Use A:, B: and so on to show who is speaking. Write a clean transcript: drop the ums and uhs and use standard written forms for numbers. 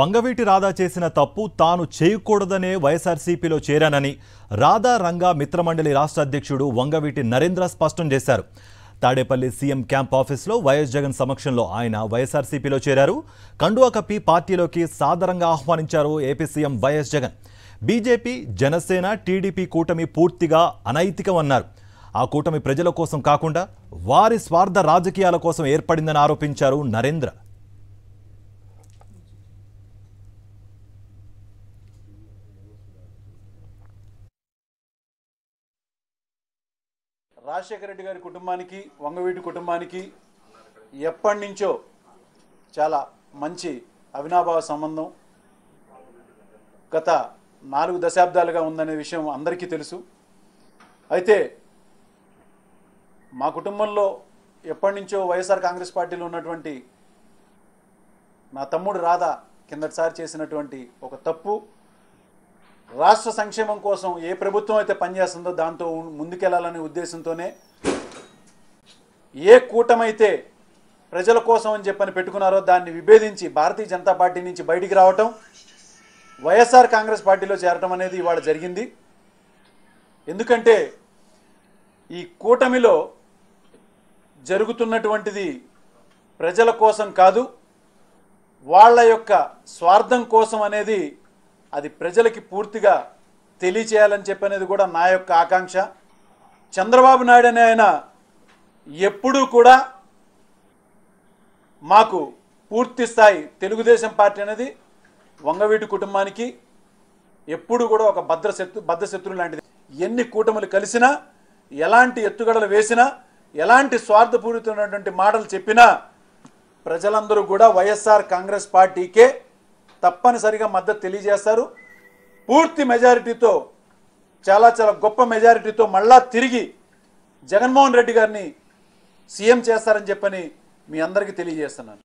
A: వంగవీటి రాధా చేసిన తప్పు తాను చేయకూడదనే వైఎస్ఆర్సీపీలో చేరానని రాధా రంగా మిత్రమండలి రాష్ట్ర అధ్యక్షుడు వంగవీటి నరేంద్ర స్పష్టం చేశారు. తాడేపల్లి సీఎం క్యాంప్ ఆఫీస్లో వైఎస్ జగన్ సమక్షంలో ఆయన వైఎస్ఆర్సీపీలో చేరారు. కండువా కప్పి పార్టీలోకి సాదరంగా ఆహ్వానించారు AP CM YS Jagan. BJP, Janasena, TDP కూటమి పూర్తిగా అనైతికమన్నారు. ఆ కూటమి ప్రజల కోసం కాకుండా వారి స్వార్థ రాజకీయాల కోసం ఏర్పడిందని ఆరోపించారు నరేంద్ర.
B: రాజశేఖర రెడ్డి గారి కుటుంబానికి, వంగవీటి కుటుంబానికి ఎప్పటి నుంచో చాలా మంచి అవినాభావ సంబంధం గత 4 దశాబ్దాలుగా ఉందనే విషయం అందరికీ తెలుసు. అయితే మా కుటుంబంలో ఎప్పటి నుంచో వైఎస్ఆర్ కాంగ్రెస్ పార్టీలో ఉన్నటువంటి నా తమ్ముడు రాధా కిందటిసారి చేసినటువంటి ఒక తప్పు, రాష్ట్ర సంక్షేమం కోసం ఏ ప్రభుత్వం అయితే పనిచేస్తుందో దాంతో ముందుకెళ్లాలనే ఉద్దేశంతోనే ఏ కూటమైతే ప్రజల కోసం అని చెప్పని పెట్టుకున్నారో దాన్ని విభేదించి భారతీయ జనతా పార్టీ నుంచి బయటికి రావటం, వైఎస్ఆర్ కాంగ్రెస్ పార్టీలో చేరటం అనేది ఇవాళ జరిగింది. ఎందుకంటే ఈ కూటమిలో జరుగుతున్నటువంటిది ప్రజల కోసం కాదు, వాళ్ళ యొక్క స్వార్థం కోసం అనేది అది ప్రజలకి పూర్తిగా తెలియచేయాలని చెప్పనేది కూడా నా యొక్క ఆకాంక్ష. చంద్రబాబు నాయుడు అనే ఆయన ఎప్పుడూ కూడా మాకు పూర్తి స్థాయి తెలుగుదేశం పార్టీ అనేది వంగవీటి కుటుంబానికి ఎప్పుడు కూడా ఒక బద్ధశత్రువు లాంటిది. ఎన్ని కూటములు కలిసినా, ఎలాంటి ఎత్తుగడలు వేసినా, ఎలాంటి స్వార్థపూరితమైనటువంటి మాటలు చెప్పినా ప్రజలందరూ కూడా వైఎస్ఆర్ కాంగ్రెస్ పార్టీకే తప్పనిసరిగా మద్దతు తెలియజేస్తారు. పూర్తి మెజారిటీతో, చాలా గొప్ప మెజారిటీతో మళ్ళా తిరిగి జగన్మోహన్ రెడ్డి గారిని సీఎం చేస్తారని చెప్పని మీ అందరికీ తెలియజేస్తున్నాను.